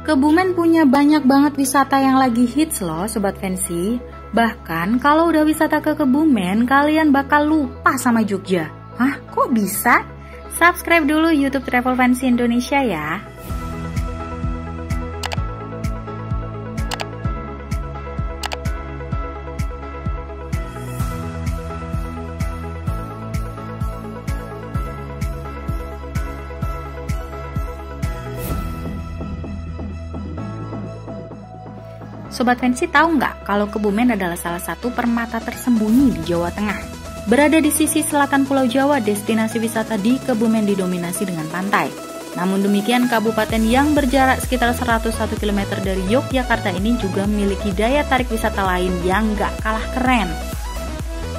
Kebumen punya banyak banget wisata yang lagi hits loh Sobat Fancy. Bahkan kalau udah wisata ke Kebumen, kalian bakal lupa sama Jogja. Hah, kok bisa? Subscribe dulu YouTube Travel Fancy Indonesia ya. Sobat Fancy tahu nggak kalau Kebumen adalah salah satu permata tersembunyi di Jawa Tengah? Berada di sisi selatan Pulau Jawa, destinasi wisata di Kebumen didominasi dengan pantai. Namun demikian, kabupaten yang berjarak sekitar 101 km dari Yogyakarta ini juga memiliki daya tarik wisata lain yang nggak kalah keren.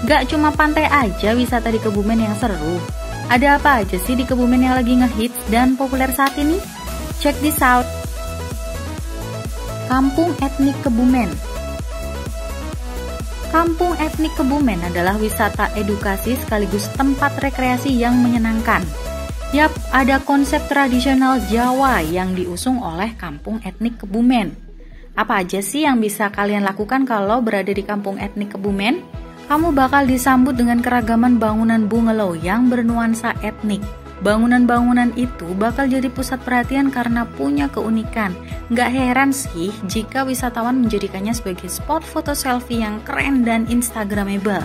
Nggak cuma pantai aja wisata di Kebumen yang seru. Ada apa aja sih di Kebumen yang lagi ngehits dan populer saat ini? Check this out! Kampung Etnik Kebumen. Kampung Etnik Kebumen adalah wisata edukasi sekaligus tempat rekreasi yang menyenangkan. Yap, ada konsep tradisional Jawa yang diusung oleh Kampung Etnik Kebumen. Apa aja sih yang bisa kalian lakukan kalau berada di Kampung Etnik Kebumen? Kamu bakal disambut dengan keragaman bangunan bungalow yang bernuansa etnik. Bangunan-bangunan itu bakal jadi pusat perhatian karena punya keunikan. Nggak heran sih jika wisatawan menjadikannya sebagai spot foto selfie yang keren dan instagramable.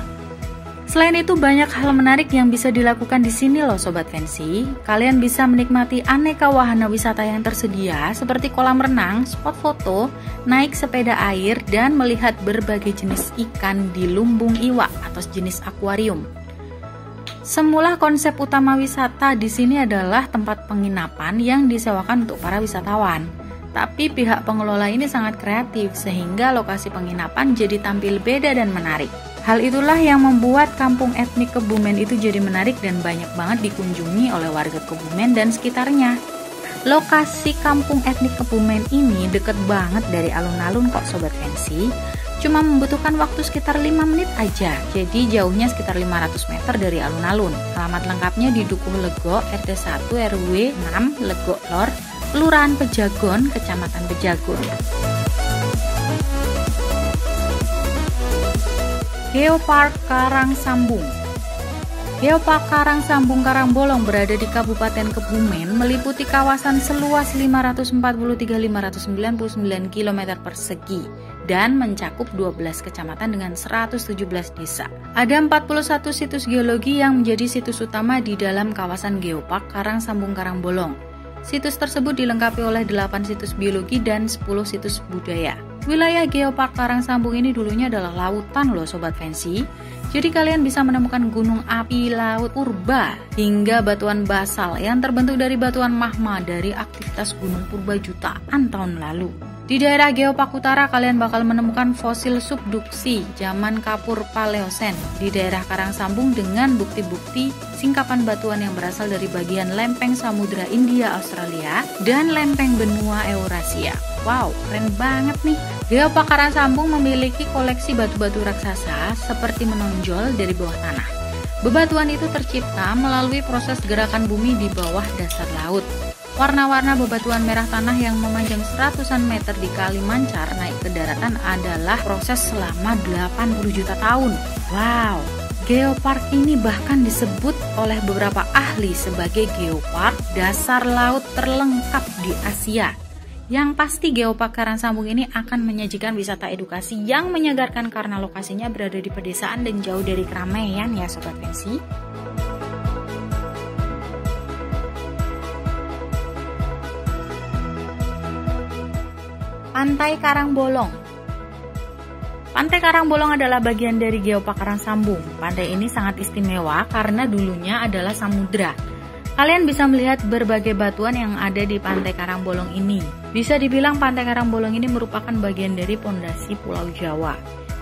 Selain itu banyak hal menarik yang bisa dilakukan di sini loh Sobat Fancy. Kalian bisa menikmati aneka wahana wisata yang tersedia seperti kolam renang, spot foto, naik sepeda air, dan melihat berbagai jenis ikan di lumbung iwa atau jenis akuarium. Semula konsep utama wisata di sini adalah tempat penginapan yang disewakan untuk para wisatawan. Tapi pihak pengelola ini sangat kreatif sehingga lokasi penginapan jadi tampil beda dan menarik. Hal itulah yang membuat Kampung Etnik Kebumen itu jadi menarik dan banyak banget dikunjungi oleh warga Kebumen dan sekitarnya. Lokasi Kampung Etnik Kebumen ini deket banget dari alun-alun kok Sobat Fancy. Cuma membutuhkan waktu sekitar 5 menit aja, jadi jauhnya sekitar 500 meter dari alun-alun. Alamat lengkapnya di Dukuh Lego, RT 1 RW 6 Lego Lor, Kelurahan Pejagon, Kecamatan Pejagon. Geopark Karangsambung. Geopark Karangsambung Karangbolong berada di Kabupaten Kebumen, meliputi kawasan seluas 543.599 km persegi dan mencakup 12 kecamatan dengan 117 desa. Ada 41 situs geologi yang menjadi situs utama di dalam kawasan Geopark Karangsambung Karangbolong. Situs tersebut dilengkapi oleh 8 situs biologi dan 10 situs budaya. Wilayah Geopark Karangsambung ini dulunya adalah lautan loh Sobat Fancy. Jadi kalian bisa menemukan gunung api laut purba hingga batuan basal yang terbentuk dari batuan magma dari aktivitas gunung purba jutaan tahun lalu. Di daerah Geopark Utara kalian bakal menemukan fosil subduksi zaman Kapur Paleosen di daerah Karangsambung dengan bukti-bukti singkapan batuan yang berasal dari bagian lempeng Samudra India Australia dan lempeng benua Eurasia. Wow, keren banget nih. Geopark Karangsambung memiliki koleksi batu-batu raksasa seperti menonjol dari bawah tanah. Bebatuan itu tercipta melalui proses gerakan bumi di bawah dasar laut. Warna-warna bebatuan merah tanah yang memanjang seratusan meter di Kali Mancar naik ke daratan adalah proses selama 80 juta tahun. Wow, Geopark ini bahkan disebut oleh beberapa ahli sebagai geopark dasar laut terlengkap di Asia. Yang pasti Geopark Karangsambung ini akan menyajikan wisata edukasi yang menyegarkan karena lokasinya berada di pedesaan dan jauh dari keramaian ya Sobat Fancy. Pantai Karangbolong. Pantai Karangbolong adalah bagian dari Geopark Karangsambung. Pantai ini sangat istimewa karena dulunya adalah samudra. Kalian bisa melihat berbagai batuan yang ada di Pantai Karangbolong ini. Bisa dibilang Pantai Karangbolong ini merupakan bagian dari pondasi Pulau Jawa.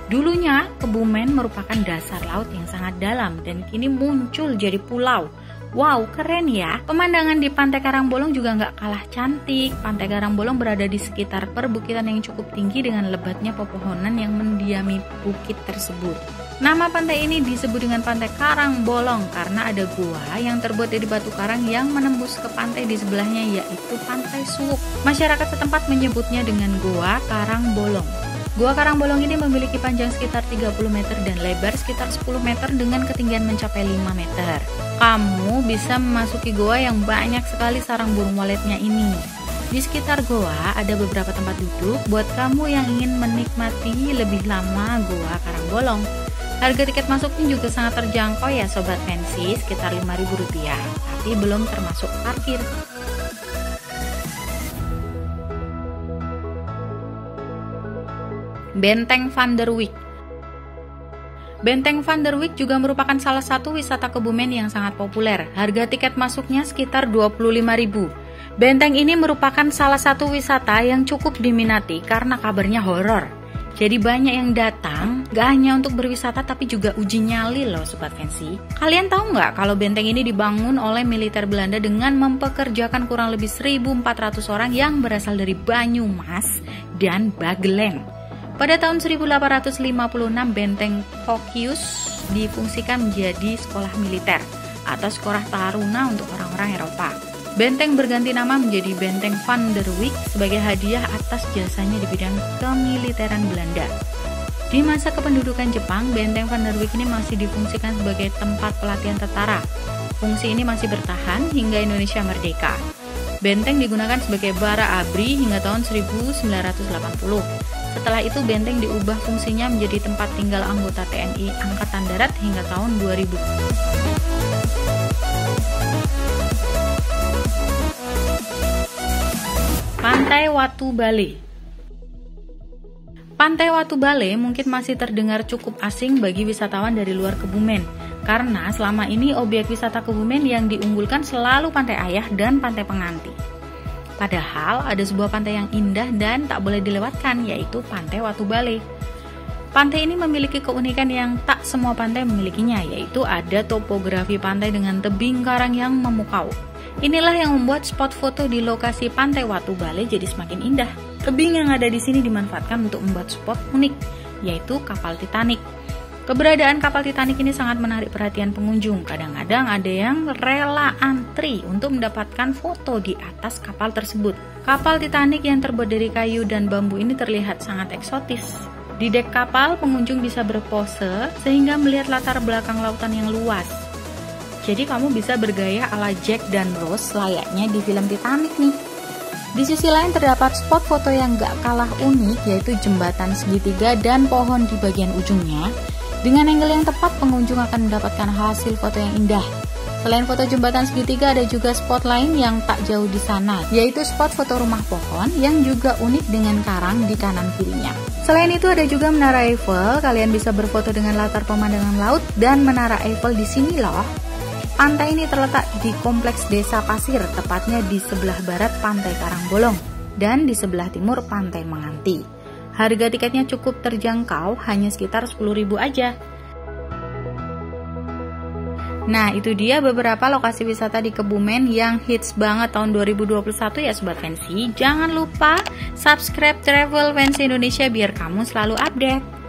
Dulunya Kebumen merupakan dasar laut yang sangat dalam dan kini muncul jadi pulau. Wow, keren ya. Pemandangan di Pantai Karangbolong juga nggak kalah cantik. Pantai Karangbolong berada di sekitar perbukitan yang cukup tinggi dengan lebatnya pepohonan yang mendiami bukit tersebut. Nama pantai ini disebut dengan Pantai Karangbolong karena ada gua yang terbuat dari batu karang yang menembus ke pantai di sebelahnya, yaitu Pantai Suwuk. Masyarakat setempat menyebutnya dengan Gua Karangbolong. Gua Karangbolong ini memiliki panjang sekitar 30 meter dan lebar sekitar 10 meter dengan ketinggian mencapai 5 meter. Kamu bisa memasuki gua yang banyak sekali sarang burung waletnya ini. Di sekitar goa ada beberapa tempat duduk buat kamu yang ingin menikmati lebih lama Gua Karangbolong. Harga tiket masuknya juga sangat terjangkau ya Sobat Fancy, sekitar Rp5.000, tapi belum termasuk parkir. Benteng Van der Wijk. Benteng Van der Wijk juga merupakan salah satu wisata Kebumen yang sangat populer. Harga tiket masuknya sekitar Rp25.000. Benteng ini merupakan salah satu wisata yang cukup diminati karena kabarnya horor. Jadi banyak yang datang, gak hanya untuk berwisata tapi juga uji nyali loh Sobat Fancy. Kalian tahu nggak kalau benteng ini dibangun oleh militer Belanda dengan mempekerjakan kurang lebih 1.400 orang yang berasal dari Banyumas dan Bagelen. Pada tahun 1856 benteng Phocis difungsikan menjadi sekolah militer atau sekolah taruna untuk orang-orang Eropa. Benteng berganti nama menjadi Benteng Van der Wijk sebagai hadiah atas jasanya di bidang kemiliteran Belanda. Di masa kependudukan Jepang, Benteng Van der Wijk ini masih difungsikan sebagai tempat pelatihan tentara. Fungsi ini masih bertahan hingga Indonesia merdeka. Benteng digunakan sebagai bara ABRI hingga tahun 1980. Setelah itu benteng diubah fungsinya menjadi tempat tinggal anggota TNI Angkatan Darat hingga tahun 2000. Pantai Watu Bale. Pantai Watu Bale mungkin masih terdengar cukup asing bagi wisatawan dari luar Kebumen, karena selama ini objek wisata Kebumen yang diunggulkan selalu Pantai Ayah dan Pantai Penganti. Padahal ada sebuah pantai yang indah dan tak boleh dilewatkan, yaitu Pantai Watu Bale. Pantai ini memiliki keunikan yang tak semua pantai memilikinya, yaitu ada topografi pantai dengan tebing karang yang memukau. Inilah yang membuat spot foto di lokasi Pantai Watu Bale jadi semakin indah. Tebing yang ada di sini dimanfaatkan untuk membuat spot unik, yaitu kapal Titanic. Keberadaan kapal Titanic ini sangat menarik perhatian pengunjung. Kadang-kadang ada yang rela antri untuk mendapatkan foto di atas kapal tersebut. Kapal Titanic yang terbuat dari kayu dan bambu ini terlihat sangat eksotis. Di dek kapal, pengunjung bisa berpose sehingga melihat latar belakang lautan yang luas. Jadi kamu bisa bergaya ala Jack dan Rose layaknya di film Titanic nih. Di sisi lain terdapat spot foto yang gak kalah unik, yaitu jembatan segitiga dan pohon di bagian ujungnya. Dengan angle yang tepat, pengunjung akan mendapatkan hasil foto yang indah. Selain foto jembatan segitiga, ada juga spot lain yang tak jauh di sana, yaitu spot foto rumah pohon yang juga unik dengan karang di kanan kirinya. Selain itu ada juga Menara Eiffel. Kalian bisa berfoto dengan latar pemandangan laut dan Menara Eiffel di sini loh. Pantai ini terletak di kompleks Desa Pasir, tepatnya di sebelah barat Pantai Karangbolong dan di sebelah timur Pantai Menganti. Harga tiketnya cukup terjangkau, hanya sekitar 10.000 aja. Nah, itu dia beberapa lokasi wisata di Kebumen yang hits banget tahun 2021 ya Sobat Fancy. Jangan lupa subscribe Travel Fancy Indonesia biar kamu selalu update.